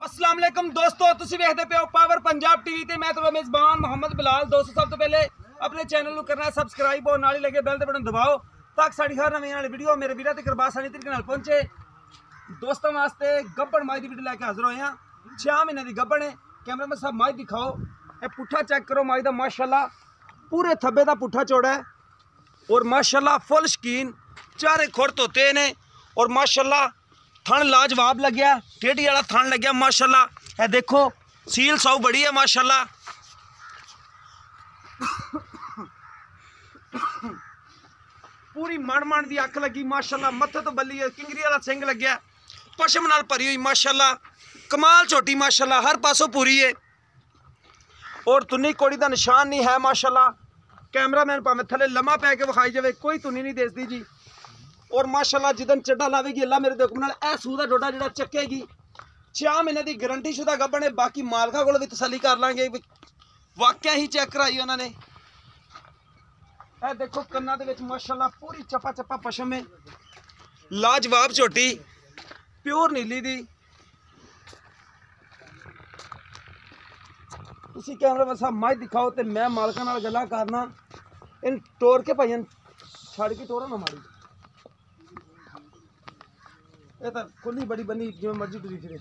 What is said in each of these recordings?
अस्सलाम वालेकुम दोस्तों, तुसी वेखदे पे हो पावर पंजाब टीवी ते मैं तुम्हारा मेज़बान मोहम्मद बिलाल। दोस्तों सब तो पहले अपने चैनल को करना है सबसक्राइब और नाल लगे बेल दे बटन दबाओ ताकि साड़ी हर नवी वाली वीडियो मेरे वीरा तक आसानी तरीके नाल पहुंचे। दोस्तों वास्ते गब्बड़ माई की वीडियो लैके हाजिर होए हैं। 6 महीने की गब्बड़ है। कैमरामैन साहब माई दिखाओ, ये पुट्ठा चेक करो माई का, माशाल्लाह पूरे थब्बे का पुट्ठा चौड़ा है और माशाल्लाह फुल शकीन, चारे खुर धोते ने और माशाल्लाह थन लाजवाब लग्या, टेढ़ी वाला थन लग्या माशाल्लाह। है देखो सील सौ बड़ी है माशाल्लाह। पूरी मण दी अख लगी माशाल्लाह, मत्थे तो बल्ली है, किंगरी वाला सिंग लग्या, पशम नाल भरी हुई माशाल्लाह, कमाल झोटी माशाल्लाह, हर पासों पूरी है और तुन्नी कोड़ी का निशान नहीं है माशाल्लाह। कैमरामैन भावें थले लम्मा पै के विखाई जाए, कोई तुन्नी नहीं दसदी जी। और माशाल्लाह जिदन चड्डा लावेगी अल्लाह मेरे हुक्म नाल ऐ सूह दा डोडा जिहड़ा चक्केगी। 6 महीने की गारंटी शुदा गब्बड़ है। बाकी मालका कोल भी तसल्ली कर लांगे, वाकया ही चेक कराई उन्होंने। ऐ देखो कन्ना दे विच माशाल्लाह पूरी चप्पा चप्पा पशम है, लाजवाब झोटी, प्योर नीली दी। तुसी कैमरामैन साहब माई दिखाओ तो मैं मालका नाल गल्लां करना। इन टोर के भाईन छड़ के टोरा ना मारी, ये तो खुली बड़ी बनी जिवें मर्जी टुरी फिरे।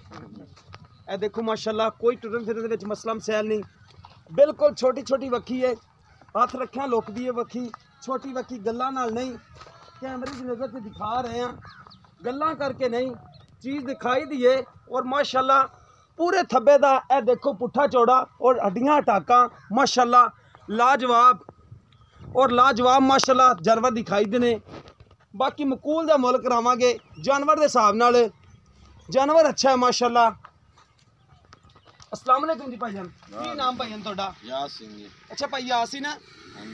ए देखो माशाल्लाह कोई टुरन फिरन दे विच मसला मसैल नहीं, बिल्कुल छोटी छोटी वक्खी है, हाथ रखिया लुकदी है वक्खी, छोटी वक्खी गल्लां नाल नहीं। कैमरे की नज़र से दिखा रहे हैं, गल्लां करके नहीं, चीज़ दिखाई दी है। और माशाल्लाह पूरे थब्बे दा ए देखो पुट्ठा चौड़ा और हड्डियां टाका माशाल्लाह लाजवाब और लाजवाब माशाल्लाह जानवर दिखाई देने। बाकी मकूल का मुल करावांगे जानवर के हिसाब नाल, जानवर अच्छा है माशाल्लाह। अस्सलाम वालेकुम जी भाईजान, की नाम भाईजान तुहाडा? यासीन। अच्छा भाई यासीन,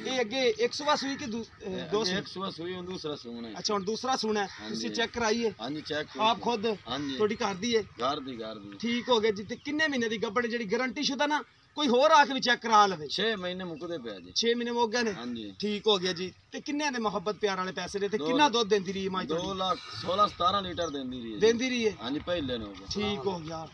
ये अगे एक सुबह सुई के दो एक सुबह सुई और दूसरा सूना है। अच्छा हुण दूसरा सूना है, तुसी चेक कराइए? हां जी चेक आप खुद? हां जी थोड़ी घर दी है? घर दी ठीक हो गया जी। ते किन्ने महीने दी गब्बड़ जेडी गारंटी शुदा ना, कोई होर आके भी चेक करा लवे? 6 महीने मुकदे पे जी। 6 महीने मुक गए ने? हां जी ठीक हो गया जी। ते किन्ने दे मोहब्बत प्यार वाले पैसे दे ते किन्ना दुध देंदी रही माई? 2 लाख 16 17 लीटर देंदी रही है। देंदी रही है? हां जी पहले ने हो गया। ठीक हो गया।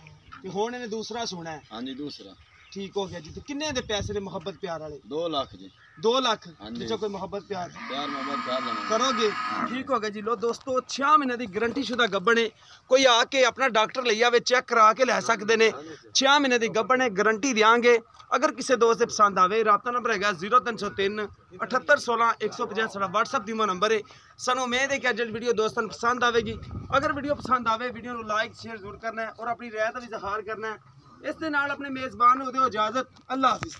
ते हुण इहने दूसरा सुना है? हां जी दूसरा। ठीक हो गया जी। तो किन्ने दे पैसे दे मोहब्बत प्यार वाले? 2 लाख जी। 2 लाख? हाँ जी। कोई मोहब्बत प्यार मोहब्बत कर लेना करोगे? ठीक हो गया जी। लो दोस्तों 6 महीने की गारंटी शुदा गब्बड़ है, कोई आके अपना डॉक्टर ले आवे, चेक करा के लै सकते हैं। 6 महीने की गब्बड़ है, गारंटी देंगे। अगर किसी दोस्त से पसंद आवे, राबता नंबर है 0303 78 16 150 व्हाट्सअप दी नंबर है। सानू उम्मीद है कि अज वीडियो दोस्तों पसंद आएगी। अगर वीडियो पसंद आवे, वीडियो को लाइक शेयर जरूर करना है और अपनी राय का भी इजहार करना है। इस दे नाल अपने मेज़बान हो दो इजाजत। अल्लाह हाफिज़।